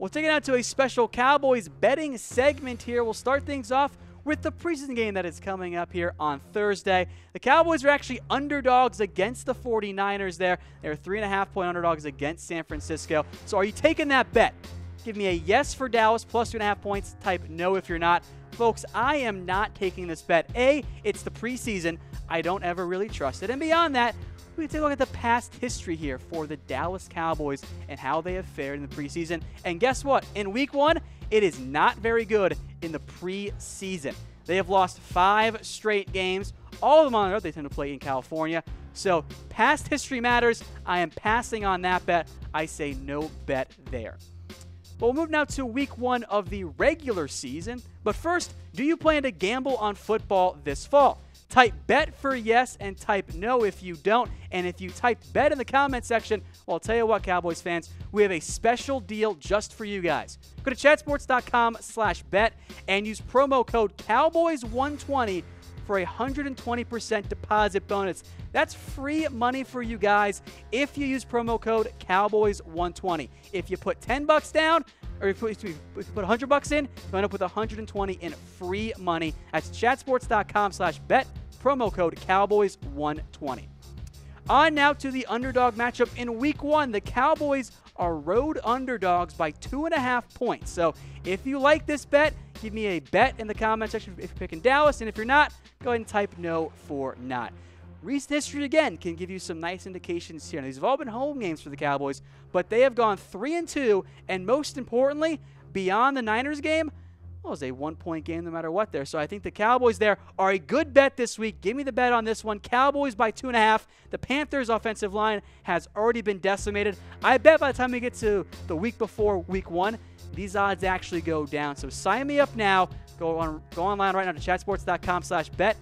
We'll take it out to a special Cowboys betting segment here. We'll start things off with the preseason game that is coming up here on Thursday. The Cowboys are actually underdogs against the 49ers there. They're 3.5-point underdogs against San Francisco. So are you taking that bet? Give me a yes for Dallas plus 2.5 points. Type no if you're not. Folks, I am not taking this bet. A, it's the preseason. I don't ever really trust it. And beyond that, we can take a look at the past history here for the Dallas Cowboys and how they have fared in the preseason. And guess what? In week 1, it is not very good in the preseason. They have lost 5 straight games. All of them on the road. They tend to play in California. So past history matters. I am passing on that bet. I say no bet there. Well, we'll move now to week 1 of the regular season. But first, do you plan to gamble on football this fall? Type bet for yes and type no if you don't. And if you typed bet in the comment section, well, I'll tell you what, Cowboys fans, we have a special deal just for you guys. Go to chatsports.com/bet and use promo code Cowboys120 for a 120% deposit bonus. That's free money for you guys if you use promo code Cowboys120. If you put $10 down, or if you put $100 in, you end up with $120 in free money. That's chatsports.com/bet, promo code Cowboys120. On now to the underdog matchup in week 1. The Cowboys are road underdogs by 2.5 points. So if you like this bet, give me a bet in the comment section if you're picking Dallas. And if you're not, go ahead and type no for not. Recent history, again, can give you some nice indications here. Now, these have all been home games for the Cowboys, but they have gone 3-2, and most importantly, beyond the Niners game, well, it was a 1-point game no matter what there. So I think the Cowboys there are a good bet this week. Give me the bet on this one. Cowboys by 2.5. The Panthers' offensive line has already been decimated. I bet by the time we get to the week before week 1, these odds actually go down. So sign me up now. Go online right now to chatsports.com/bet.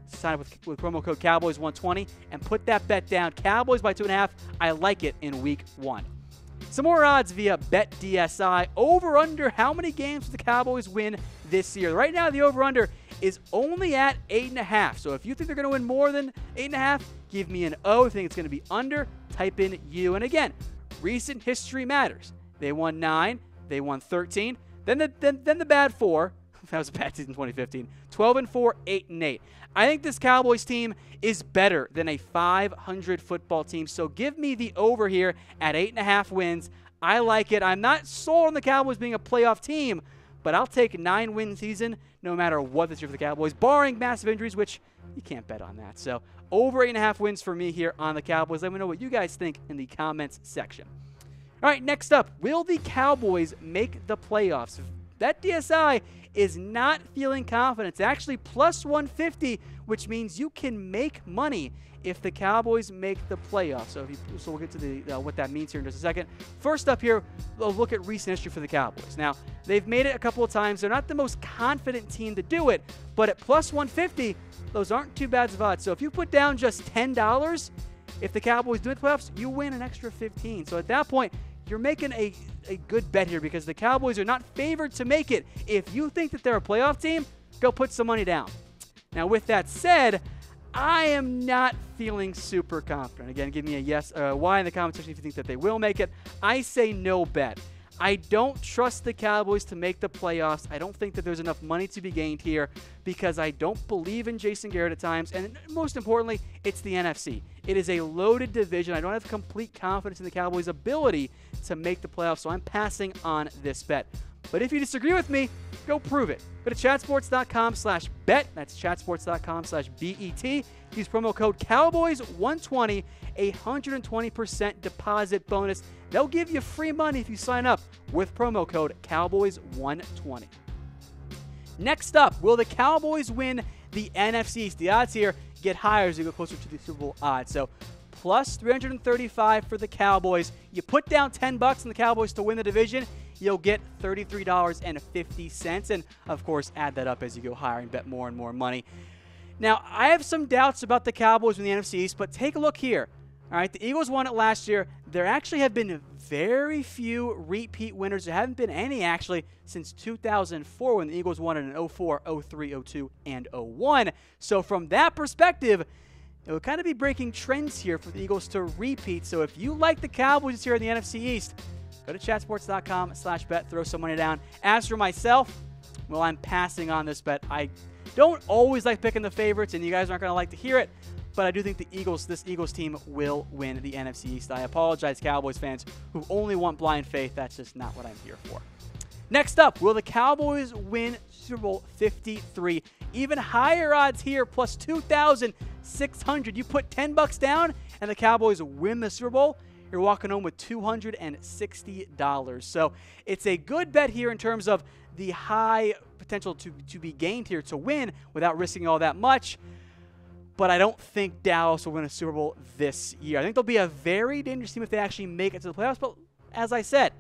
Sign up with promo code Cowboys120 and put that bet down. Cowboys by 2.5. I like it in week 1. Some more odds via BetDSI. Over-under, how many games will the Cowboys win this year? Right now, the over-under is only at 8.5. So if you think they're going to win more than 8.5, give me an O. If you think it's going to be under, type in U. And again, recent history matters. They won 9. They won 13. Then the bad 4. That was a bad season 2015. 12-4, 8-8. I think this Cowboys team is better than a 500 football team. So give me the over here at 8.5 wins. I like it. I'm not sold on the Cowboys being a playoff team, but I'll take a 9-win season no matter what this year for the Cowboys, barring massive injuries, which you can't bet on that. So over 8.5 wins for me here on the Cowboys. Let me know what you guys think in the comments section. All right, next up, will the Cowboys make the playoffs? That DSI is not feeling confident. It's actually plus 150, which means you can make money if the Cowboys make the playoffs. So we'll get to the what that means here in just a second. First up here, we'll look at recent history for the Cowboys. Now, they've made it a couple of times. They're not the most confident team to do it, but at plus 150, those aren't too bad of odds. So if you put down just $10, if the Cowboys do the playoffs, you win an extra 15. So at that point, you're making a good bet here because the Cowboys are not favored to make it. If you think that they're a playoff team, go put some money down. Now, with that said, I am not feeling super confident. Again, give me a yes or a Y in the comment section if you think that they will make it. I say no bet. I don't trust the Cowboys to make the playoffs. I don't think that there's enough money to be gained here because I don't believe in Jason Garrett at times. And most importantly, it's the NFC. It is a loaded division. I don't have complete confidence in the Cowboys' ability to make the playoffs, so I'm passing on this bet. But if you disagree with me, go prove it. Go to chatsports.com/bet. That's chatsports.com/BET. Use promo code Cowboys120, a 120% deposit bonus. They'll give you free money if you sign up with promo code Cowboys120. Next up, will the Cowboys win the NFC East? The odds here get higher as you go closer to the Super Bowl odds. So plus 335 for the Cowboys. You put down $10 on the Cowboys to win the division, you'll get $33.50. And, of course, add that up as you go higher and bet more and more money. Now, I have some doubts about the Cowboys in the NFC East, but take a look here. All right, the Eagles won it last year. There actually have been very few repeat winners. There haven't been any, actually, since 2004 when the Eagles won it in 04, 03, 02, and 01. So from that perspective, it would kind of be breaking trends here for the Eagles to repeat. So if you like the Cowboys here in the NFC East, Go to chatsports.com/bet, throw some money down. As for myself, well, I'm passing on this bet. I don't always like picking the favorites, and you guys aren't going to like to hear it, but I do think this Eagles team will win the NFC East. I apologize, Cowboys fans who only want blind faith. That's just not what I'm here for. Next up, will the Cowboys win Super Bowl 53? Even higher odds here, plus 2,600. You put $10 down, and the Cowboys win the Super Bowl, you're walking home with $260. So it's a good bet here in terms of the high potential to be gained here to win without risking all that much. But I don't think Dallas will win a Super Bowl this year. I think they'll be a very dangerous team if they actually make it to the playoffs. But as I said,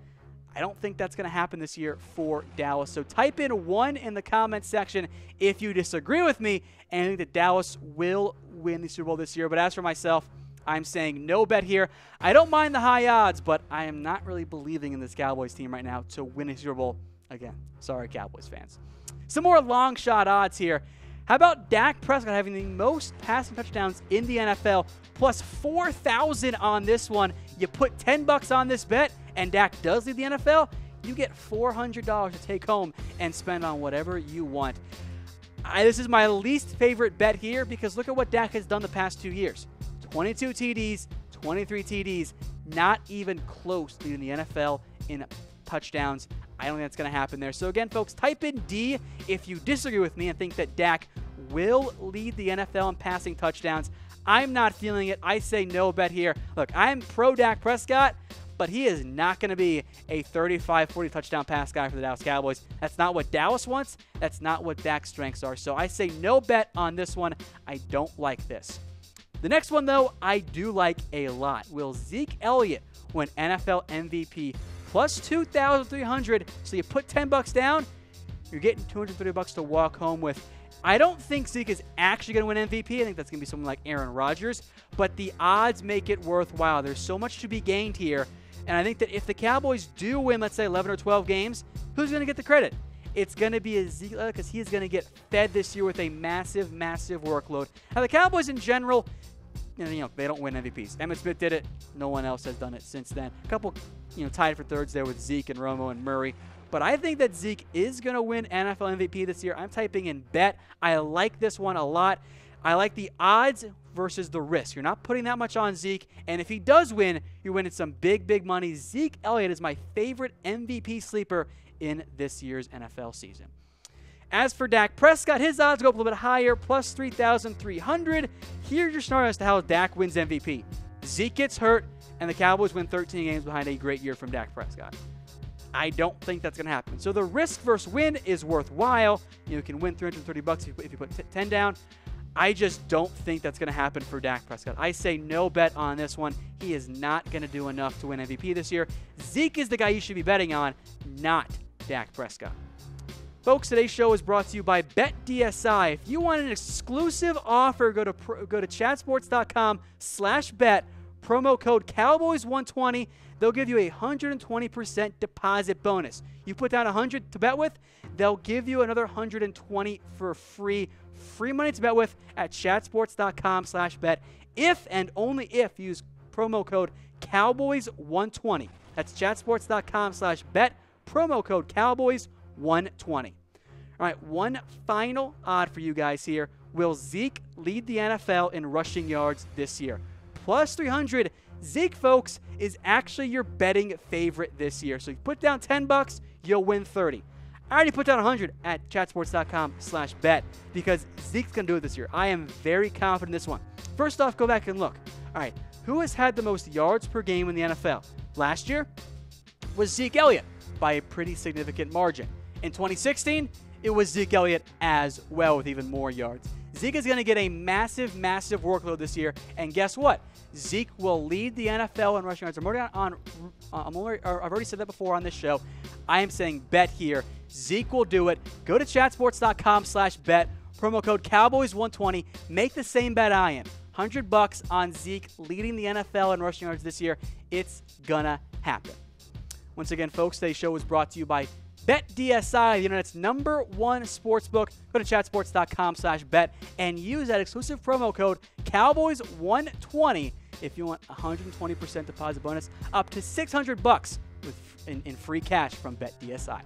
I don't think that's going to happen this year for Dallas. So type in 1 in the comments section if you disagree with me and think that Dallas will win the Super Bowl this year. But as for myself, I'm saying no bet here. I don't mind the high odds, but I am not really believing in this Cowboys team right now to win a Super Bowl again. Sorry, Cowboys fans. Some more long shot odds here. How about Dak Prescott having the most passing touchdowns in the NFL, plus 4,000 on this one? You put $10 on this bet, and Dak does lead the NFL, you get $400 to take home and spend on whatever you want. This is my least favorite bet here because look at what Dak has done the past 2 years. 22 TDs, 23 TDs, not even close to leading the NFL in touchdowns. I don't think that's going to happen there. So again, folks, type in D if you disagree with me and think that Dak will lead the NFL in passing touchdowns. I'm not feeling it. I say no bet here. Look, I'm pro Dak Prescott, but he is not going to be a 35, 40 touchdown pass guy for the Dallas Cowboys. That's not what Dallas wants. That's not what Dak's strengths are. So I say no bet on this one. I don't like this. The next one, though, I do like a lot. Will Zeke Elliott win NFL MVP? Plus 2,300. So you put $10 down, you're getting $230 to walk home with. I don't think Zeke is actually going to win MVP. I think that's going to be someone like Aaron Rodgers. But the odds make it worthwhile. There's so much to be gained here. And I think that if the Cowboys do win, let's say, 11 or 12 games, who's going to get the credit? It's going to be Ezekiel because he is going to get fed this year with a massive, massive workload. Now, the Cowboys in general, they don't win MVPs. Emmitt Smith did it. No one else has done it since then. A couple, tied for thirds there with Zeke and Romo and Murray. But I think that Zeke is going to win NFL MVP this year. I'm typing in bet. I like this one a lot. I like the odds versus the risk. You're not putting that much on Zeke. And if he does win, you're winning some big, big money. Zeke Elliott is my favorite MVP sleeper in this year's NFL season. As for Dak Prescott, his odds go up a little bit higher, plus 3,300. Here's your scenario as to how Dak wins MVP. Zeke gets hurt, and the Cowboys win 13 games behind a great year from Dak Prescott. I don't think that's going to happen. So the risk versus win is worthwhile. You can win $330 if you put 10 down. I just don't think that's going to happen for Dak Prescott. I say no bet on this one. He is not going to do enough to win MVP this year. Zeke is the guy you should be betting on, not Dak Prescott. Folks, today's show is brought to you by BetDSI. If you want an exclusive offer, go to chatsports.com/bet, promo code Cowboys120. They'll give you a 120% deposit bonus. You put down $100 to bet with, they'll give you another $120 for free money to bet with at chatsports.com/bet. If and only if you use promo code Cowboys120. That's chatsports.com/bet, promo code Cowboys120. All right, one final odd for you guys here. Will Zeke lead the NFL in rushing yards this year? Plus 300. Zeke, folks, is actually your betting favorite this year. So you put down $10, you'll win 30. I already put down 100 at chatsports.com/bet because Zeke's going to do it this year. I am very confident in this one. First off, go back and look. All right, who has had the most yards per game in the NFL? Last year was Zeke Elliott by a pretty significant margin. In 2016, it was Zeke Elliott as well with even more yards. Zeke is going to get a massive, massive workload this year, and guess what? Zeke will lead the NFL in rushing yards. I've already said that before on this show. I am saying bet here. Zeke will do it. Go to chatsports.com/bet. Promo code Cowboys120. Make the same bet I am. $100 on Zeke leading the NFL in rushing yards this year. It's gonna happen. Once again, folks, today's show was brought to you by BetDSI, the internet's #1 sportsbook. Go to chatsports.com/bet and use that exclusive promo code Cowboys120 if you want 120% deposit bonus up to $600 in free cash from BetDSI.